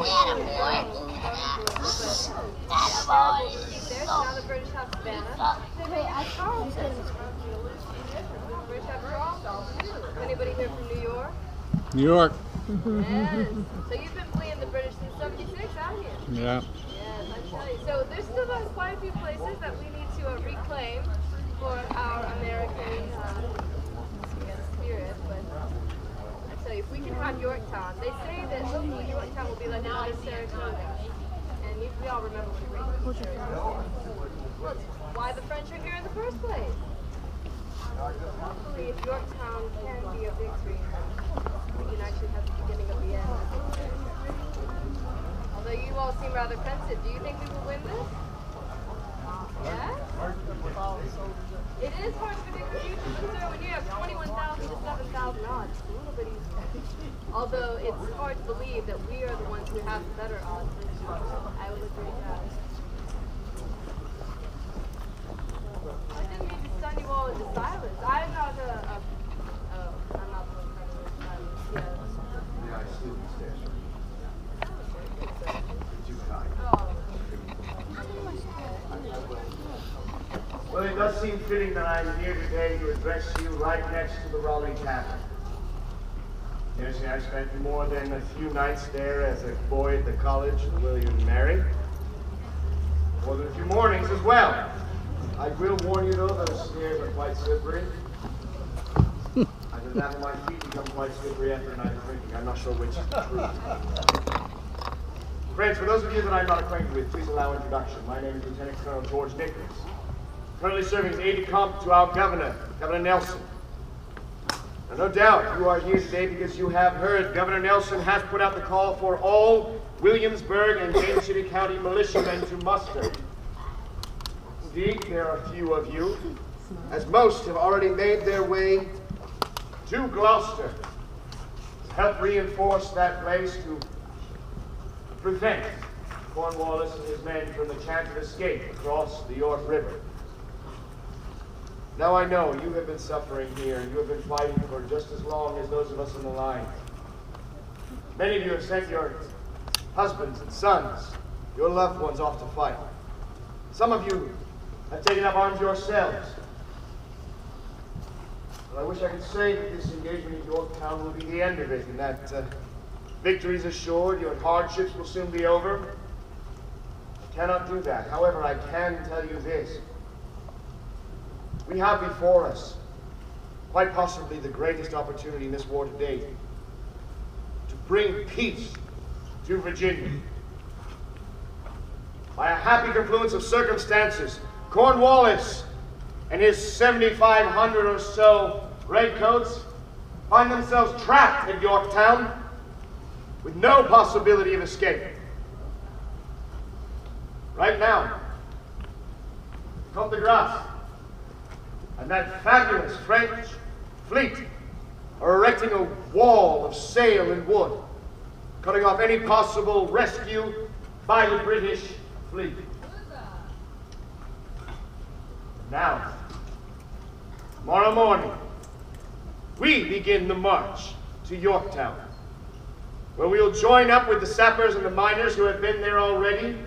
Now the British have Savannah. Wait, I Charleston. British have Charleston. Anybody here from New York? New York. Yes. So you've been fleeing the British since '76, haven't you? Yeah. Yes, I tell you. So there's still quite a few places that we need to reclaim for our American spirit. But I tell you, if we can have Yorktown, they say that hopefully Yorktown will be like another Saratoga. And we all remember what great Saratoga. Well, it's why the French are here in the first place. Hopefully, if Yorktown can be a victory, we can actually have the beginning of the end. Although you all seem rather pensive, do you think we will win this? Yeah? It is hard to predict the future, but sir, when you have 21,000 to 7,000 odds, it's a little bit easier. Although it's hard to believe that we are the ones who have the better odds. I will agree with that. I didn't mean to stun you all into silence. I'm not the one silence. Yes. Yeah, I sleep upstairs. Too kind. Well, it does seem fitting that I'm here today to address you right next to the Raleigh Tavern. Yes, I spent more than a few nights there as a boy at the college of William and Mary. More than a few mornings as well. I will warn you, though, that the stairs are quite slippery. Either that or my feet become quite slippery after a night of drinking. I'm not sure which is the truth. Friends, for those of you that I'm not acquainted with, please allow introduction. My name is Lieutenant Colonel George Nicholas. Currently serving as aide-de-camp to our governor, Governor Nelson. Now, no doubt you are here today because you have heard Governor Nelson has put out the call for all Williamsburg and James City County militiamen to muster. Indeed, there are few of you, as most have already made their way to Gloucester to help reinforce that place to prevent Cornwallis and his men from the chance of escape across the York River. Now I know you have been suffering here, and you have been fighting for just as long as those of us in the line. Many of you have sent your husbands and sons, your loved ones off to fight. Some of you have taken up arms yourselves. But I wish I could say that this engagement in Yorktown will be the end of it, and that victory is assured, your hardships will soon be over. I cannot do that. However, I can tell you this. We have before us quite possibly the greatest opportunity in this war to date to bring peace to Virginia. By a happy confluence of circumstances, Cornwallis and his 7,500 or so redcoats find themselves trapped at Yorktown with no possibility of escape. Right now, Comte de Grasse and that fabulous French fleet are erecting a wall of sail and wood, cutting off any possible rescue by the British fleet. Now, tomorrow morning, we begin the march to Yorktown, where we'll join up with the sappers and the miners who have been there already,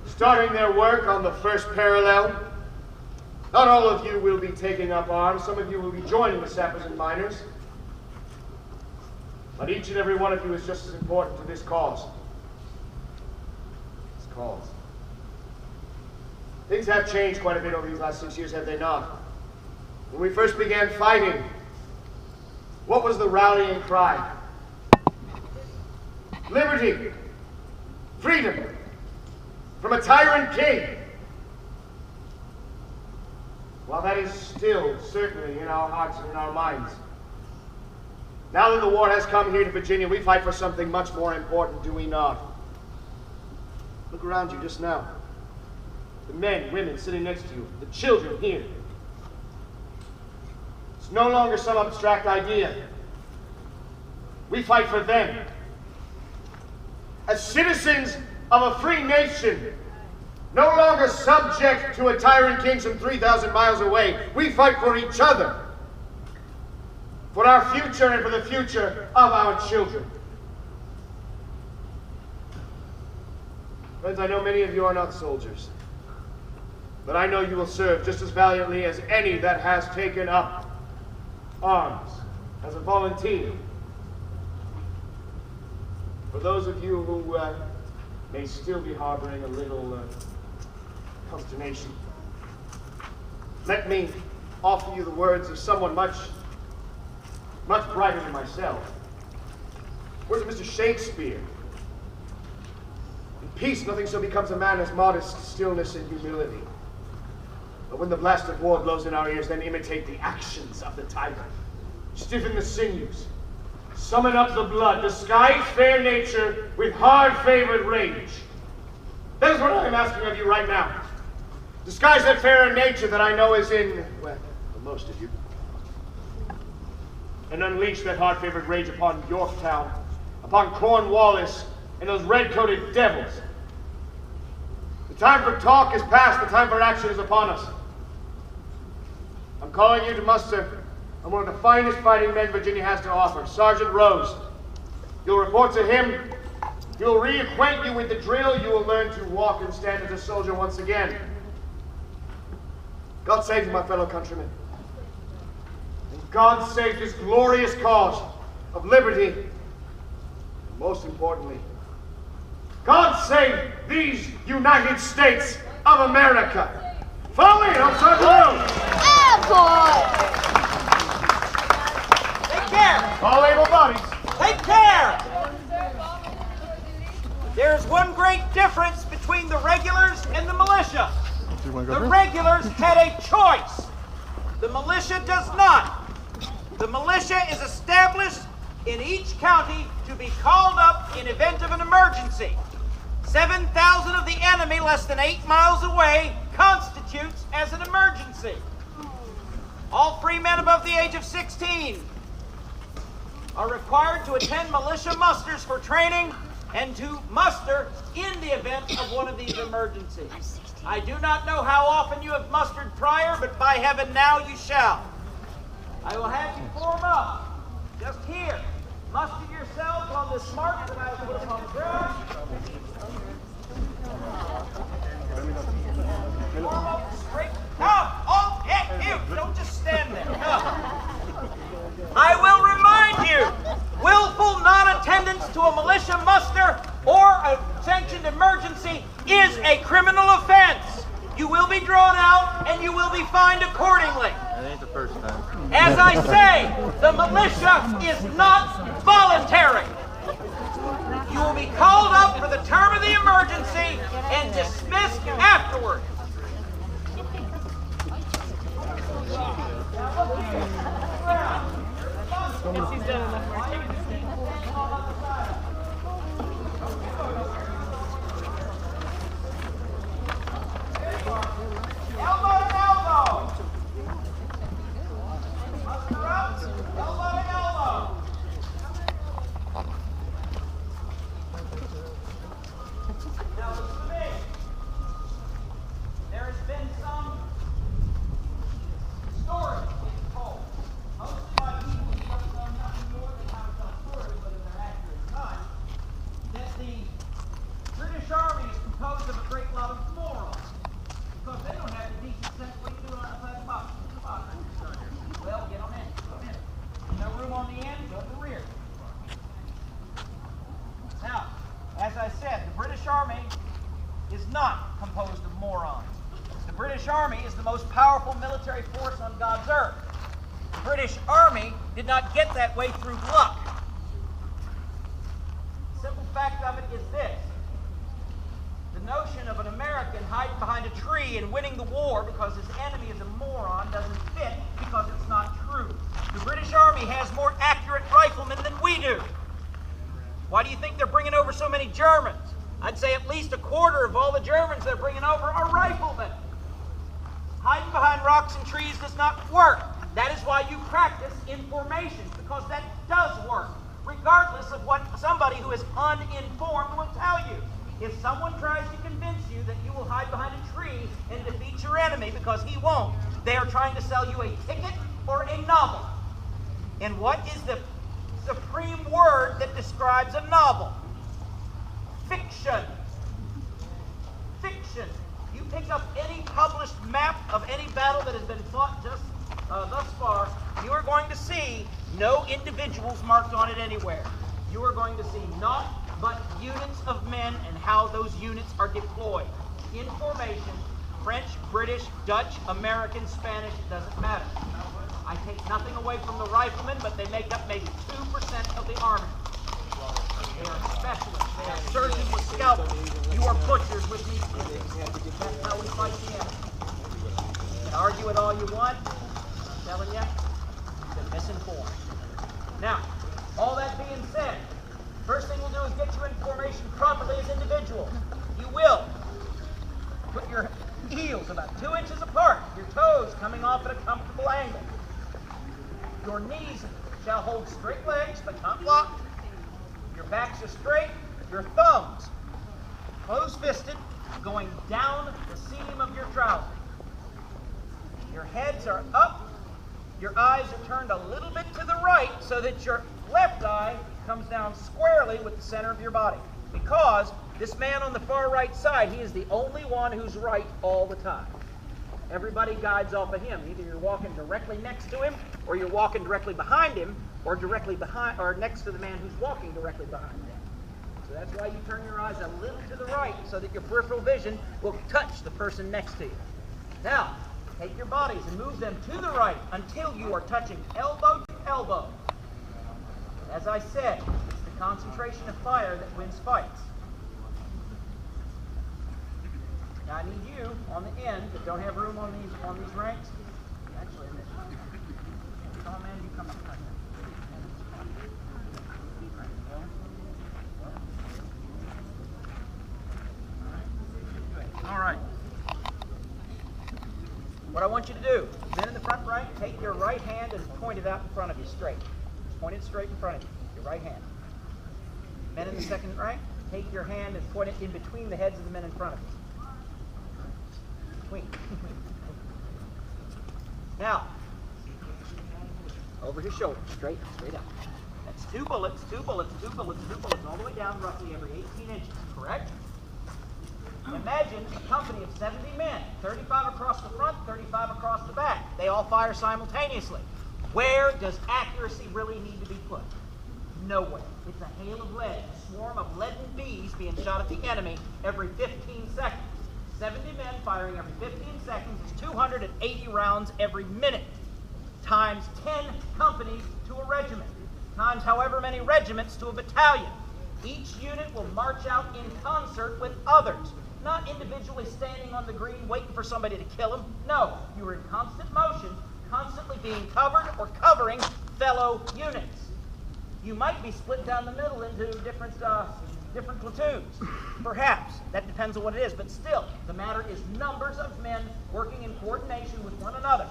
starting their work on the first parallel. Not all of you will be taking up arms. Some of you will be joining the sappers and miners. But each and every one of you is just as important to this cause. This cause. Things have changed quite a bit over these last 6 years, have they not? When we first began fighting, what was the rallying cry? Liberty, freedom, from a tyrant king. While that is still certainly in our hearts and in our minds, now that the war has come here to Virginia, we fight for something much more important, do we not? Look around you just now. The men, women sitting next to you, the children here. It's no longer some abstract idea. We fight for them. As citizens of a free nation, no longer subject to a tyrant king some 3,000 miles away, we fight for each other, for our future and for the future of our children. Friends, I know many of you are not soldiers, but I know you will serve just as valiantly as any that has taken up arms as a volunteer. For those of you who may still be harboring a little consternation, let me offer you the words of someone much brighter than myself. Words of Mr. Shakespeare. In peace, nothing so becomes a man as modest stillness and humility. But when the blast of war blows in our ears, then imitate the actions of the tiger. Stiffen the sinews. Summon up the blood. Disguise fair nature with hard-favored rage. That is what I am asking of you right now. Disguise that fairer nature that I know is in, well, for most of you. And unleash that hard-favored rage upon Yorktown, upon Cornwallis, and those red-coated devils. The time for talk is past, the time for action is upon us. I'm calling you to muster on one of the finest fighting men Virginia has to offer, Sgt Rose. You'll report to him. He'll reacquaint you with the drill. You will learn to walk and stand as a soldier once again. God save you, my fellow countrymen. And God save this glorious cause of liberty. And most importantly, God save these United States of America. Follow me, Untitled Chapter. Take care! All able bodies. Take care! There's one great difference between the regulars and the militia. The regulars had a choice. The militia does not. The militia is established in each county to be called up in event of an emergency. 7,000 of the enemy less than 8 miles away constitutes as an emergency. All free men above the age of 16 are required to attend militia musters for training and to muster in the event of one of these emergencies. I do not know how often you have mustered prior, but by heaven now you shall. I will have you form up, just here. Muster yourselves on this mark that I will put on the ground. Form up straight. Come! Oh, yeah, you! Don't just stand there. Come. I will remind you, willful non-attendance to a militia muster or a sanctioned emergency is a criminal offense. You will be drawn out and you will be fined accordingly. That ain't the first time. As I say, the militia is not voluntary. You will be called up for the term of the emergency and dismissed afterward. Elbow to elbow. Muster up, elbow to elbow. Now listen to me. There has been some stories being told, mostly by people who don't know nothing more than how to tell stories, whether they're accurate or not, that the British Army is composed of a great lot of morons. Because they don't have the decent sense what you do outside the box. Well, get on in. No room on the end, go to the rear. Now, as I said, the British Army is not composed of morons. The British Army is the most powerful military force on God's earth. The British Army did not get that way through luck. The simple fact of it is this. The notion of an American hiding behind a tree and winning the war because his enemy is a moron doesn't fit because it's not true. The British Army has more accurate riflemen than we do. Why do you think they're bringing over so many Germans? I'd say at least a quarter of all the Germans they're bringing over are riflemen. Hiding behind rocks and trees does not work. That is why you practice in formations, because that does work, regardless of what somebody who is uninformed will tell you. If someone tries to convince you that you will hide behind a tree and defeat your enemy, because he won't, they are trying to sell you a ticket or a novel. And what is the supreme word that describes a novel? Fiction. action. You pick up any published map of any battle that has been fought just thus far, you are going to see no individuals marked on it anywhere. You are going to see naught but units of men and how those units are deployed. In formation, French, British, Dutch, American, Spanish, it doesn't matter. I take nothing away from the riflemen, but they make up maybe 2% of the army. They are specialists. They are surgeons with scalpels. You are butchers with meat clippings. That's how we fight the enemy. You can argue it all you want. I'm telling you, you've been misinformed. Now, all that being said, first thing we'll do is get you in formation properly as individuals. You will put your heels about 2 inches apart, your toes coming off at a comfortable angle. Your knees shall hold straight legs, but not locked. Your backs are straight, your thumbs close-fisted, going down the seam of your trousers. Your heads are up, your eyes are turned a little bit to the right so that your left eye comes down squarely with the center of your body. Because this man on the far right side, he is the only one who's right all the time. Everybody guides off of him. Either you're walking directly next to him, or you're walking directly behind him, or directly behind, or next to the man who's walking directly behind him. So that's why you turn your eyes a little to the right, so that your peripheral vision will touch the person next to you. Now, take your bodies and move them to the right until you are touching elbow to elbow. As I said, it's the concentration of fire that wins fights. Now I need you on the end that don't have room on these ranks. Actually, come on, man, you come up front. All right. What I want you to do, men in the front rank, take your right hand and point it out in front of you straight. Point it straight in front of you, your right hand. Men in the second rank, take your hand and point it in between the heads of the men in front of you. Between. Now, over his shoulder, straight up. That's 2 bullets, 2 bullets, 2 bullets, 2 bullets, all the way down roughly every 18 inches, correct? Imagine a company of 70 men, 35 across the front, 35 across the back. They all fire simultaneously. Where does accuracy really need to be put? Nowhere. It's a hail of lead, a swarm of leaden bees being shot at the enemy every 15 seconds. 70 men firing every 15 seconds is 280 rounds every minute, times 10 companies to a regiment, times however many regiments to a battalion. Each unit will march out in concert with others, not individually standing on the green waiting for somebody to kill them. No, you are in constant motion, constantly being covered or covering fellow units. You might be split down the middle into different platoons. Perhaps. That depends on what it is. But still, the matter is numbers of men working in coordination with one another.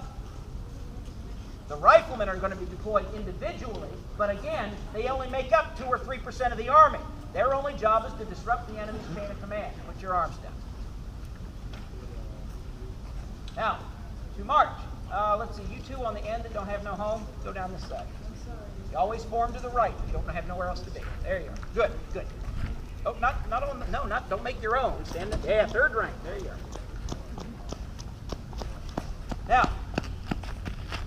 The riflemen are going to be deployed individually, but again, they only make up 2 or 3% of the army. Their only job is to disrupt the enemy's chain of command. Put your arms down. Now, to march. Let's see, you 2 on the end that don't have no home, go down this side. You always form to the right. You don't have nowhere else to be. There you are. Good, good. Oh, not on the, no, don't make your own. Stand up. Yeah, 3rd rank. There you are. Now,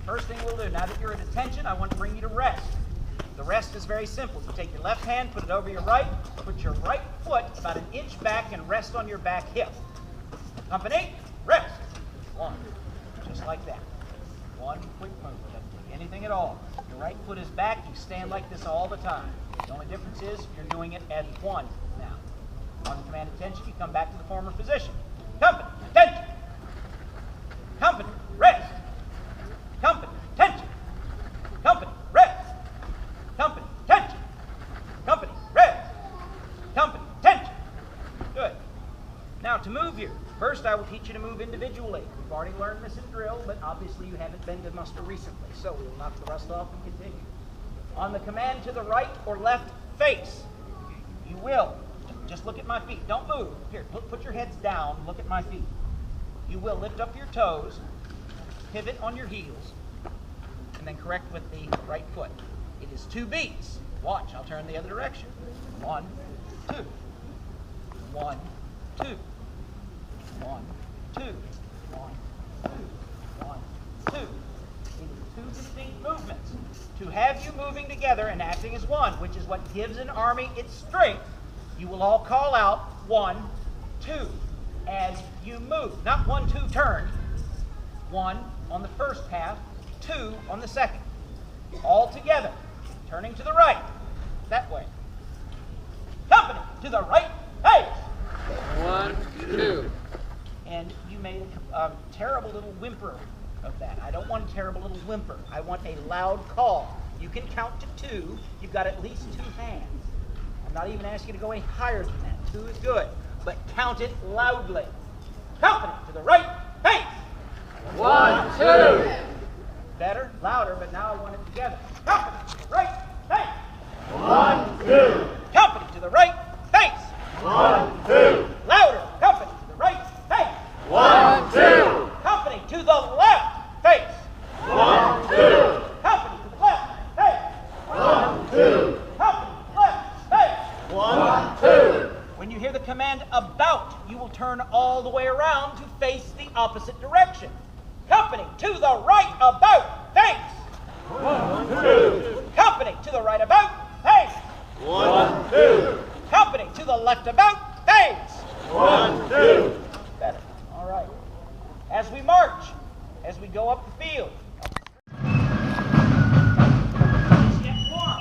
first thing we'll do, now that you're at attention, I want to bring you to rest. The rest is very simple. You take your left hand, put it over your right, put your right foot about 1 inch back and rest on your back hip. Company, rest. 1, just like that. 1 quick move. Doesn't take anything at all. Your right foot is back. You stand like this all the time. The only difference is you're doing it as 1 now. On the command attention, you come back to the former position. Company, attention. Company, rest. Company, attention. Company, rest. Company, attention. Company, rest. Company, attention. Good. Now to move here, first I will teach you to move individually. We've already learned this in drill, but obviously you haven't been to muster recently, so we will knock the rust off and continue. On the command to the right or left face, you will, just look at my feet. Don't move. Here, put your heads down, look at my feet. You will lift up your toes, pivot on your heels, and then correct with the right foot. It is 2 beats. Watch, I'll turn the other direction. 1, 2. 1, 2. 1, 2, 1, 2, 1, 2. It is 2 distinct movements. To have you moving together and acting as one, which is what gives an army its strength, you will all call out 1, 2 as you move. Not 1, 2 turn. 1 on the first half, 2 on the second. All together, turning to the right, that way. Company to the right, hey! 1, 2. And you made a terrible little whimper of that. I don't want a terrible little whimper. I want a loud call. You can count to 2. You've got at least 2 hands. I'm not even asking you to go any higher than that. 2 is good, but count it loudly. Company to the right, hey! 1, 2. Better, louder, but now I want it together. Company to the right, hey! 1, 2. Company to the right, face! 1, 2. Louder, company to the right, face! 1, 2. Company to the left, face! 1, 2. Company to the left, face! 1, 2. Company to the left, face! 1, 2. When you hear the command about, you will turn all the way around to face the opposite direction. Company to the right about, face! 1, 2. Company to the right about, face! 1, 2. Company to the left about, face! 1, 2. Better. All right. As we march, as we go up the field. Get warm.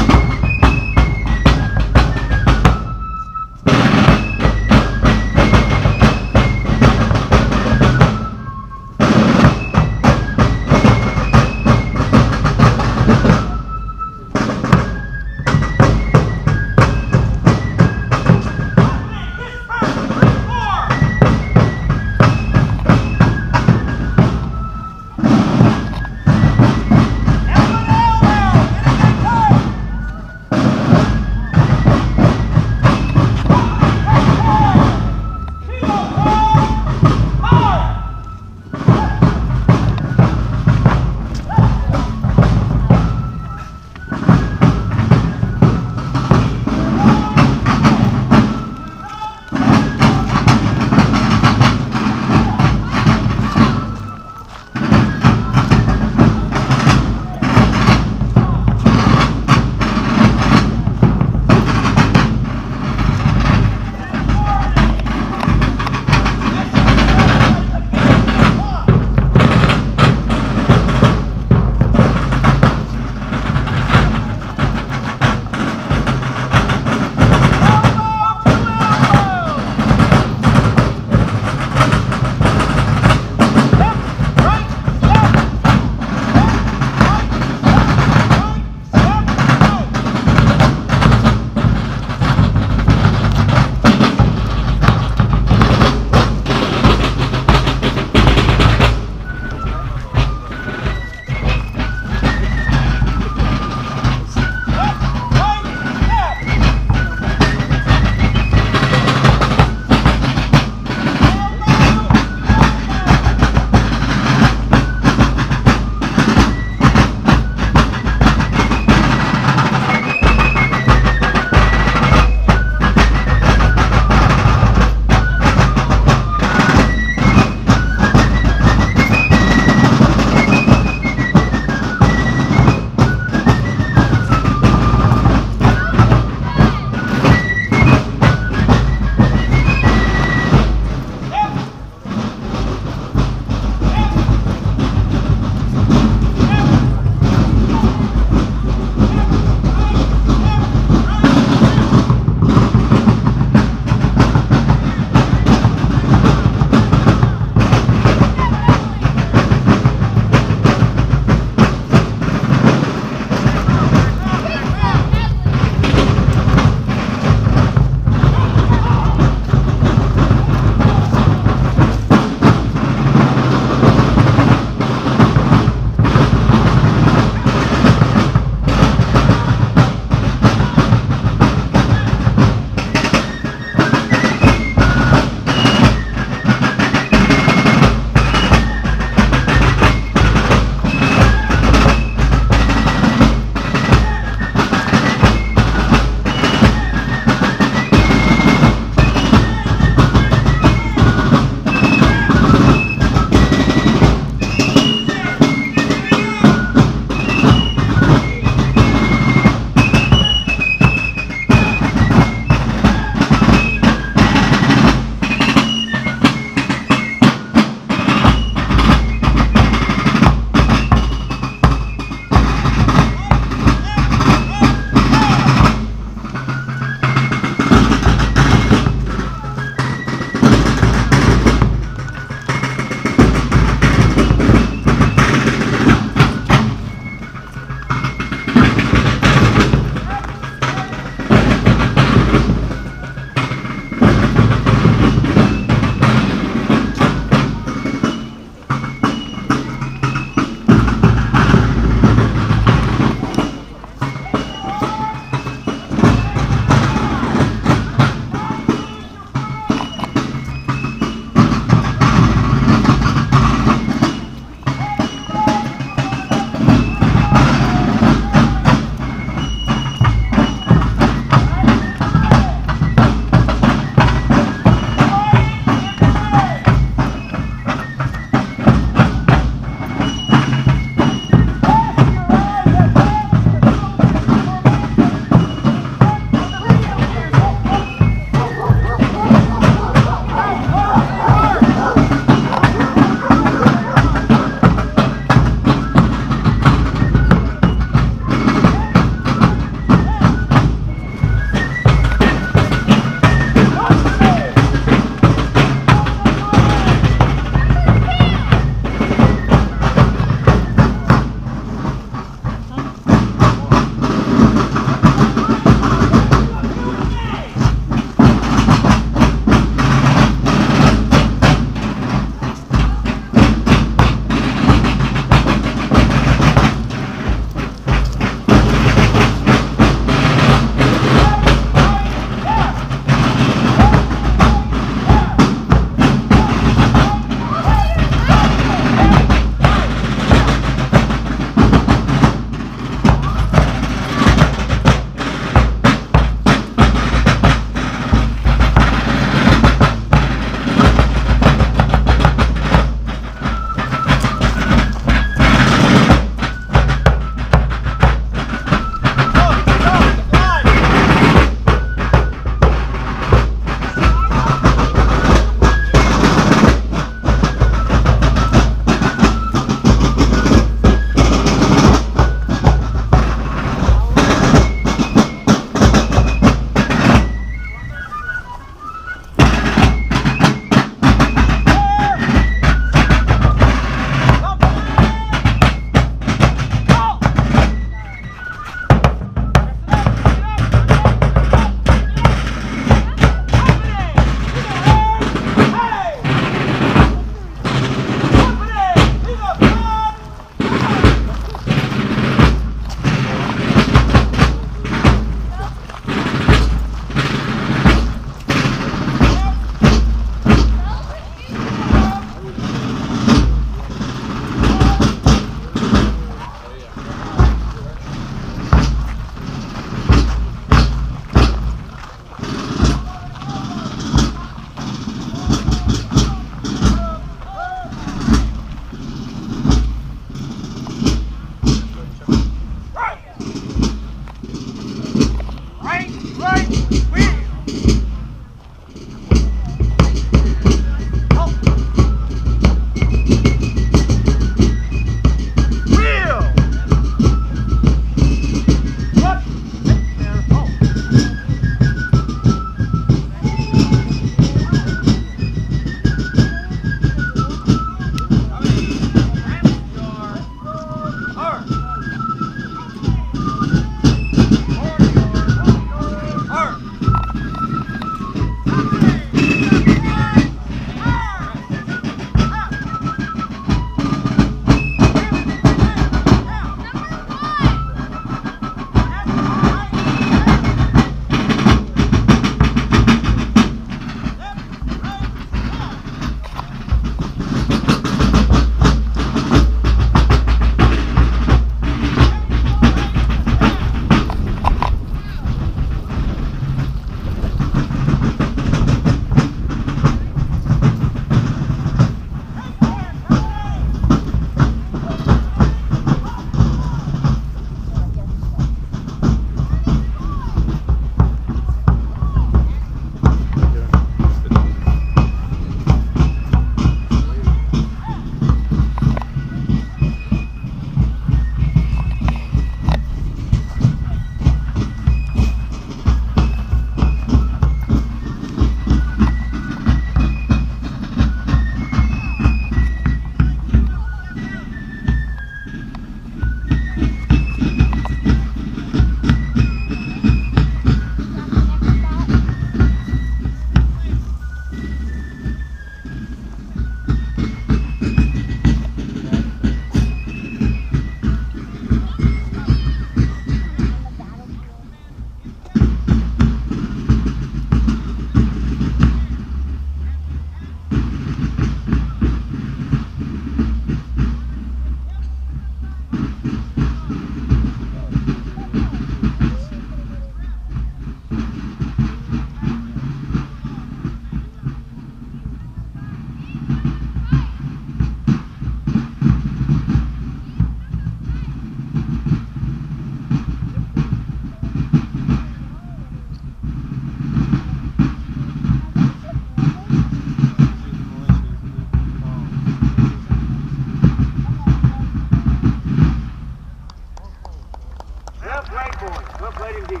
right indeed.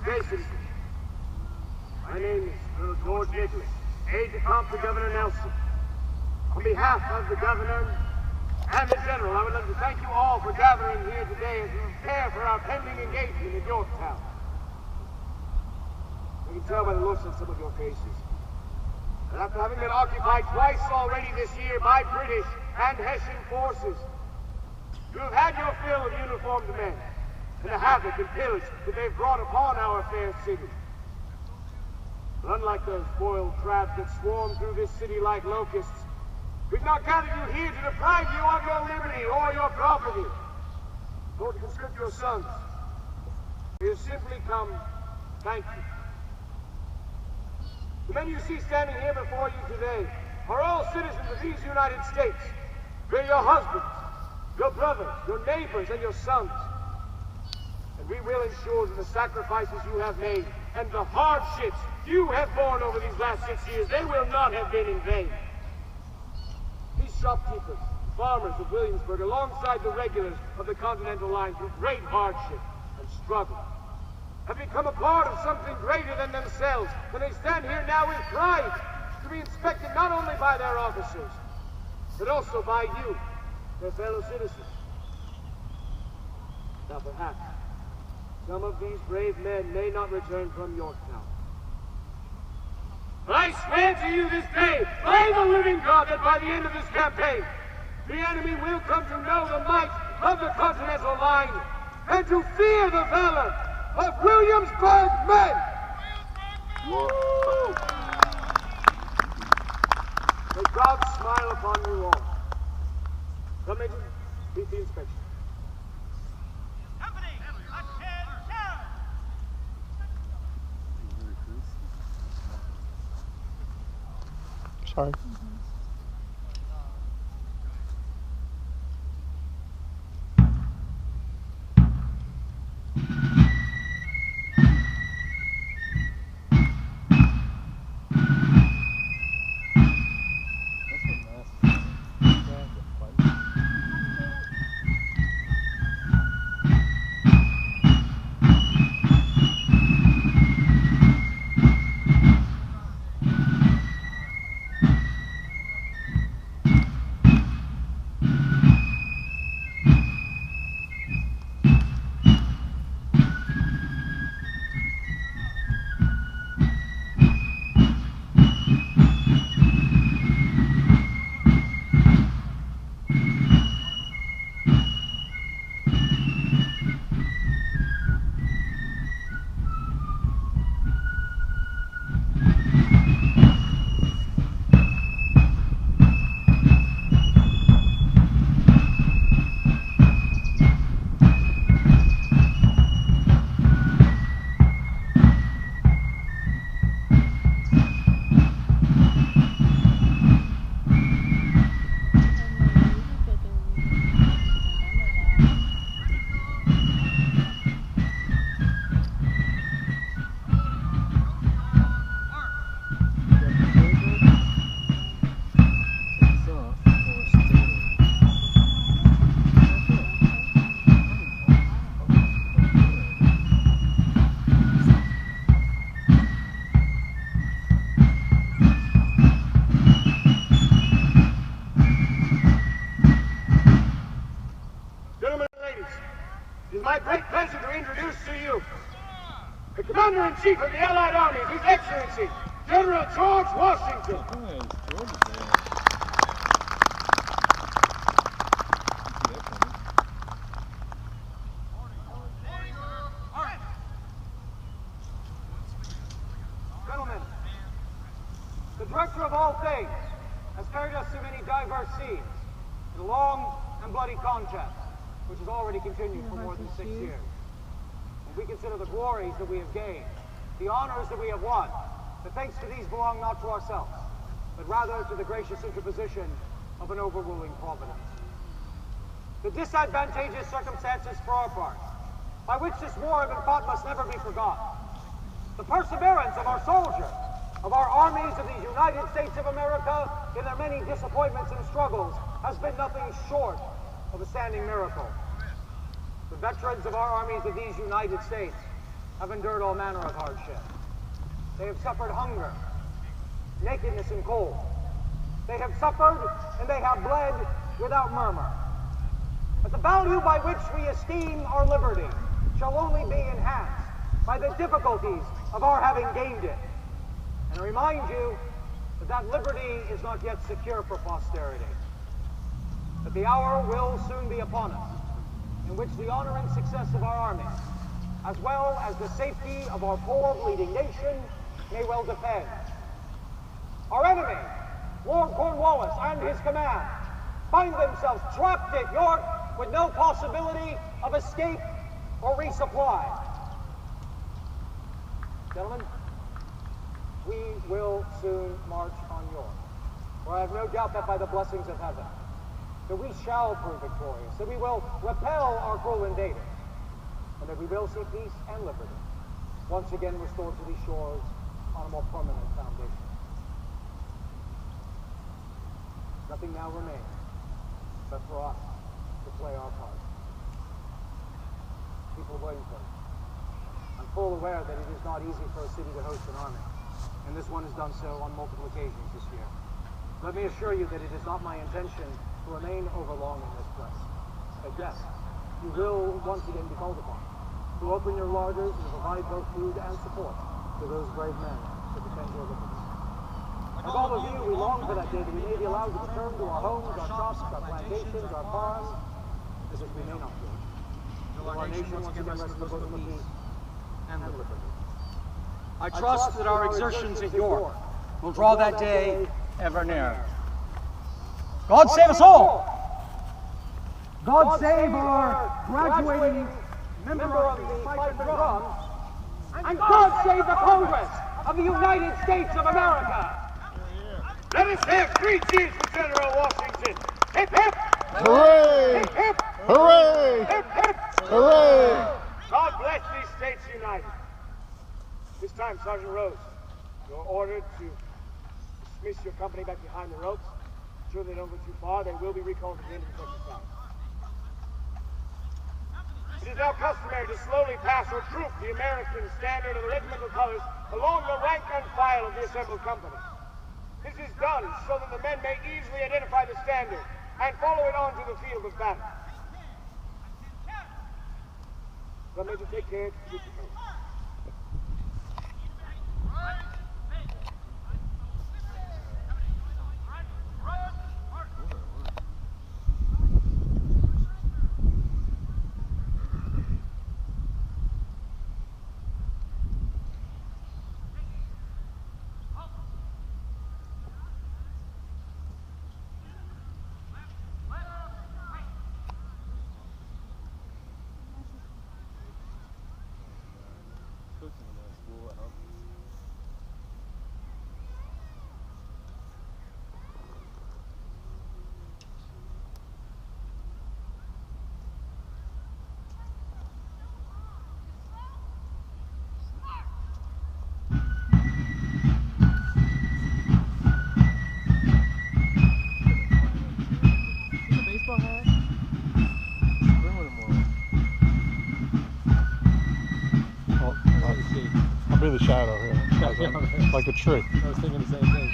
Okay, citizens. My name is Colonel George Nicholas, aide-de-camp to Governor Nelson. On behalf of the Governor and the General, I would like to thank you all for gathering here today as we prepare for our pending engagement in Yorktown. I can tell by the looks on some of your faces that after having been occupied twice already this year by British and Hessian forces, you have had your fill of uniformed men and the havoc and pillage that they've brought upon our fair city. But unlike those spoiled crabs that swarm through this city like locusts, we've not gathered you here to deprive you of your liberty or your property, nor to conscript your sons. We have simply come to thank you. The men you see standing here before you today are all citizens of these United States. They're your husbands, your brothers, your neighbors, and your sons. And we will ensure that the sacrifices you have made and the hardships you have borne over these last 6 years, they will not have been in vain. These shopkeepers, farmers of Williamsburg, alongside the regulars of the Continental Line through great hardship and struggle, have become a part of something greater than themselves, and they stand here now with pride to be inspected not only by their officers, but also by you, their fellow citizens. Now perhaps some of these brave men may not return from Yorktown. But I swear to you this day, by the living God, that by the end of this campaign, the enemy will come to know the might of the Continental Line and to fear the valor of Williamsburg men! Woo! A proud smile upon you all. Come, Major, meet the inspection. Company, attention! Sorry. Commander-in-Chief of the Allied Armies, His Excellency, General George Washington. Gentlemen, the Director of all things has carried us through many diverse scenes in a long and bloody contest, which has already continued for more than 6 years. We consider the glories that we have gained, the honors that we have won, the thanks to these belong not to ourselves, but rather to the gracious interposition of an overruling providence. The disadvantageous circumstances for our part, by which this war has been fought, must never be forgotten. The perseverance of our soldiers, of our armies of the United States of America, in their many disappointments and struggles, has been nothing short of a standing miracle. The veterans of our armies of these United States have endured all manner of hardship. They have suffered hunger, nakedness, and cold. They have suffered and they have bled without murmur. But the value by which we esteem our liberty shall only be enhanced by the difficulties of our having gained it. And I remind you that that liberty is not yet secure for posterity. But the hour will soon be upon us, in which the honor and success of our army, as well as the safety of our poor bleeding nation, may well depend. Our enemy, Lord Cornwallis and his command, find themselves trapped at York with no possibility of escape or resupply. Gentlemen, we will soon march on York, for I have no doubt that by the blessings of heaven, that we shall prove victorious, that we will repel our cruel invaders, and that we will see peace and liberty once again restored to these shores on a more permanent foundation. Nothing now remains but for us to play our part. People of Williamsburg, I'm full aware that it is not easy for a city to host an army, and this one has done so on multiple occasions this year. Let me assure you that it is not my intention to remain overlong in this place. But yes, you will once again be called upon to open your larders and provide both food and support to those brave men to defend your liberties. Like all of you, we long for that day that we may be allowed to return to our homes, our shops, our plantations, our farms, as if we may not be. Till our nation once again rests in the bosom of peace and liberty. I trust that our exertions at York will draw that day ever nearer. God save us all! God save our graduating member of the Fifes and Drums, and God save the Congress of the United States of America! Let us have 3 cheers for General Washington. Hip, hip! Hooray! Hip, hip! Hooray! Hip, hip! Hooray! God bless these states united. This time, Sgt Rose, you're ordered to dismiss your company back behind the ropes. Sure they don't go too far, they will be recalled at the end of the exercise. It is now customary to slowly pass or troop the American standard of the regimental colors along the rank and file of the assembled company. This is done so that the men may easily identify the standard and follow it on to the field of battle. So Major, take care to keep the coast. I'll be the shadow here, like a tree. I was thinking the same thing.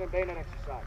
Begin bayonet exercise.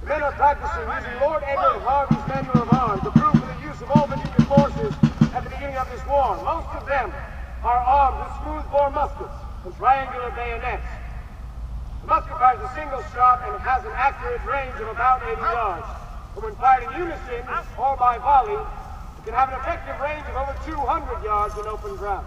Men are practicing using Lord Edward Harvey's manual of arms, approved for the use of all the Union forces at the beginning of this war. Most of them are armed with smooth-bore muskets and triangular bayonets. The musket fires a single shot and has an accurate range of about 80 yards. But when fired in unison or by volley, it can have an effective range of over 200 yards in open ground.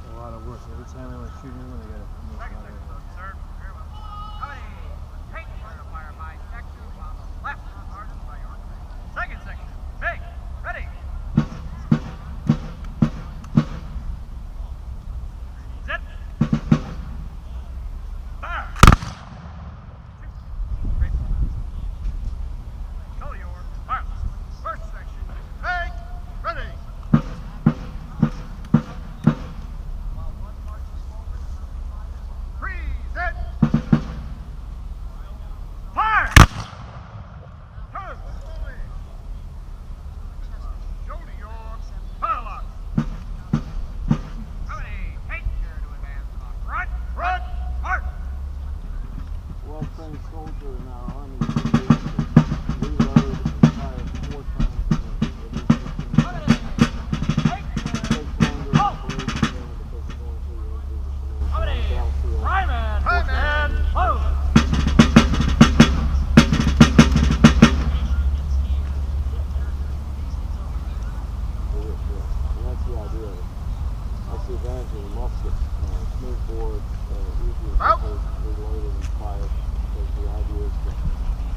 A lot of work. Every time they want to shoot anyone, they got to move out of there. Second section. Hey, ready. Set. Fire. Show your fire. First section. Hey, ready. Reset. Fire. Well-trained soldier in our army reload and fire 4 times a minute. That's the idea of it. That's the advantage of the musket. Smooth bore, easier to reloaded and fired. Because the idea is to put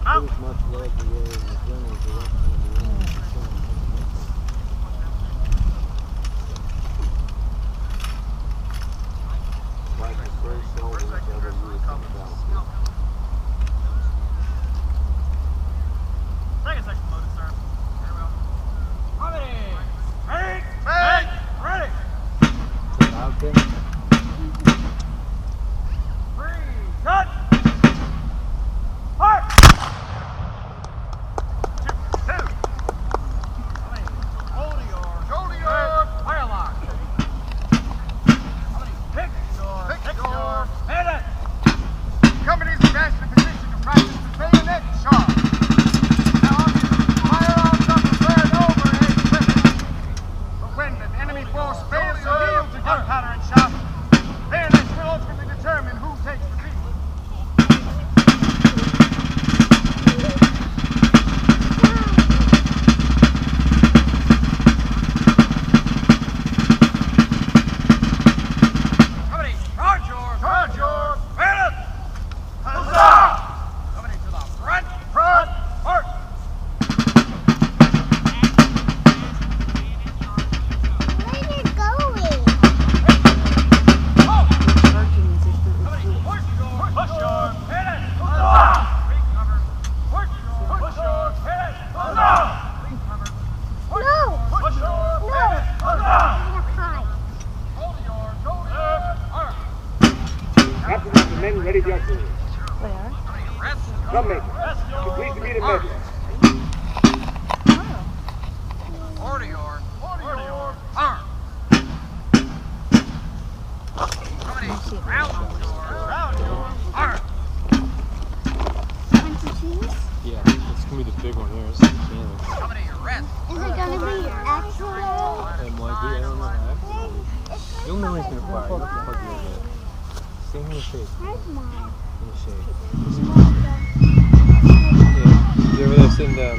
as much lead in the air in the general direction of the enemy as you can. Like it's very seldom ever used in the battlefield. Second section loaded, sir. Very well. Ready. Ready. Ready. Ready. Okay. Cut. Fire. 2, 2. Drum maker. Be pleased to meet him, Major. Order your. Arm. Company, round your. Arm. Yeah, it's gonna be the big one here. It's the cannon. Company, rest. Is it gonna be actual? It might be. I don't know. Actually, you'll know when it's gonna fire. You'll have to plug it in there. Stay in the shade. Where's mine? In the shade. Yeah, he's over there sitting down.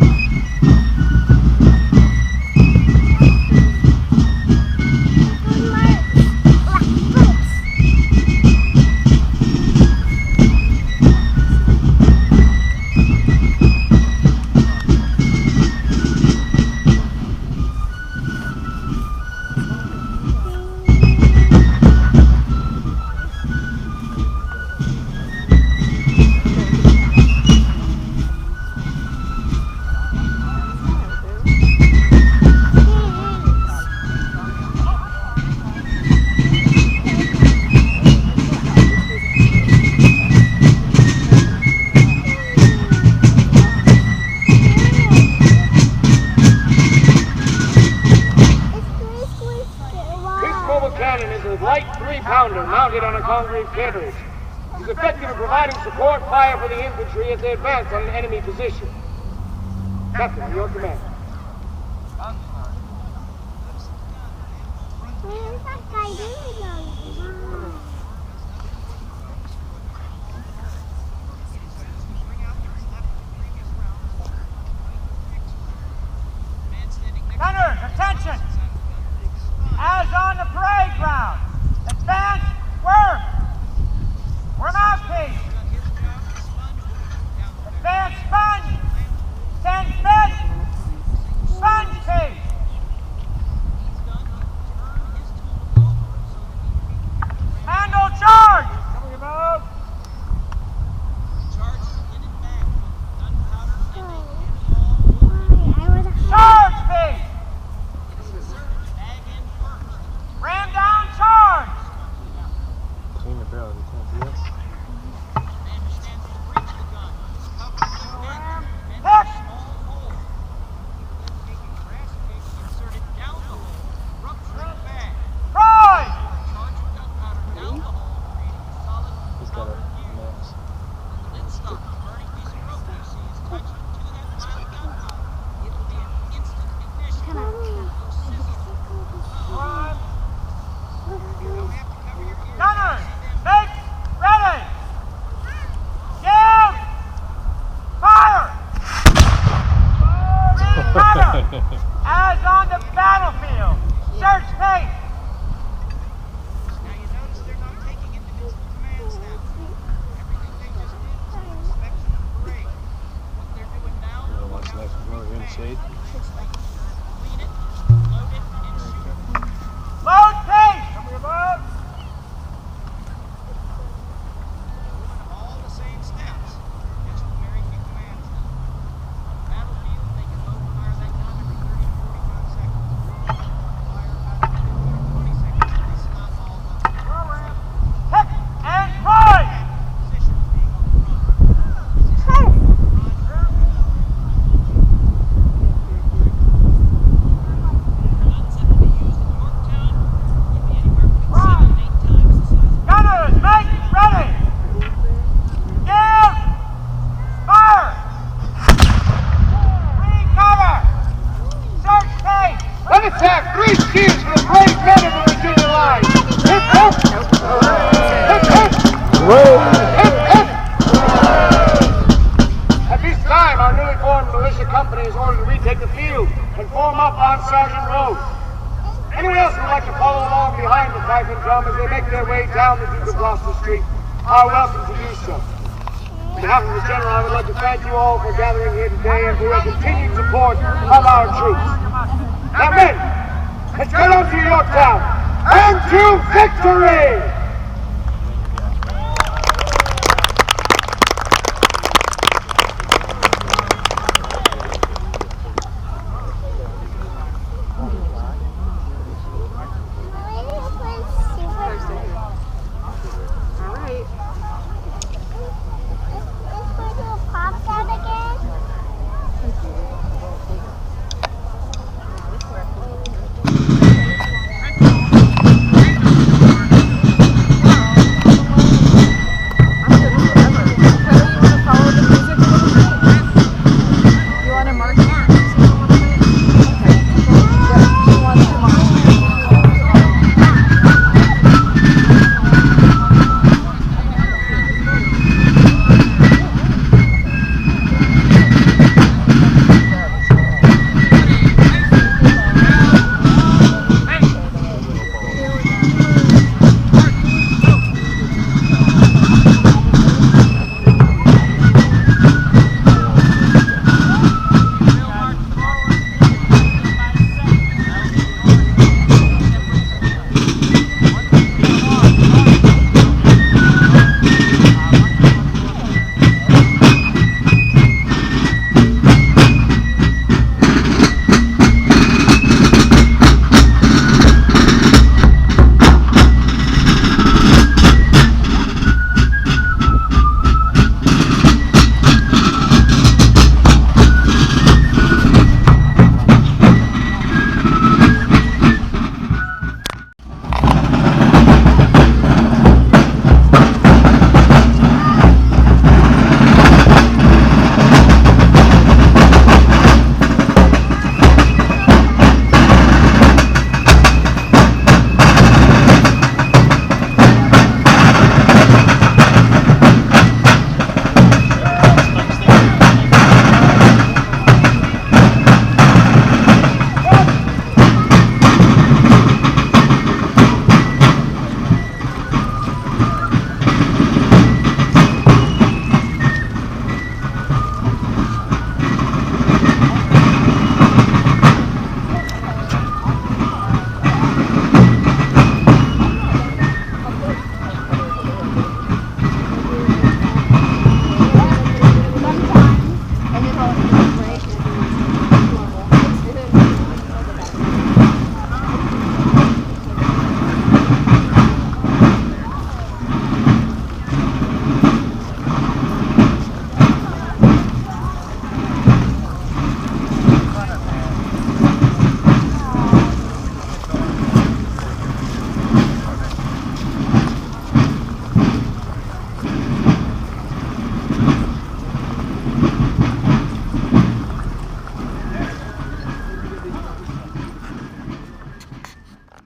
Mounted on a concrete carriage. He's effective in providing support fire for the infantry as they advance on an enemy position. Captain, your command. Where's that guy doing? Gunners, attention! As on the parade ground, advance, worm! Worm out, please! Advance, sponge! 10 feet! Sponge, please! Handle, charge! Coming about! Charge, please! Ram down, charge! Clean the barrel, you can't do this. Hit! Right! He's got a max. Gunners, make ready! Give fire! Recover! As on the battlefield, search pace! Now you notice they're not taking individual commands now. Everything they just did was an inspection of the parade. What they're doing now, You wanna watch the next one in the shade? clean it, load it, and shoot it. Load pace! Coming above! All the same steps, just with very few commands now. On the battlefield, they can load and fire that gun every 30 to 45 seconds. Fire about 15 to 20 seconds, and they stop all guns. Pick and drive! Position being on the front. Guns that will be used in Yorktown would be anywhere between 7 and 8 times the size of Gunners, make ready! Give fire! Recover! Search pace! Let us have 3 cheers for the brave men of the Virginia line. Hip, hip! Hip, hip! Hip, hip! At this time, our newly formed militia company is ordered to retake the field and form up on Sgt Rose. Anyone else who would like to follow along behind the Fifes and Drums as they make their way down the Duke of Gloucester Street are welcome to do so. On behalf of the General, I would like to thank you all for gathering here today and for your continued support of our troops. Now men, let's get on to Yorktown and to victory!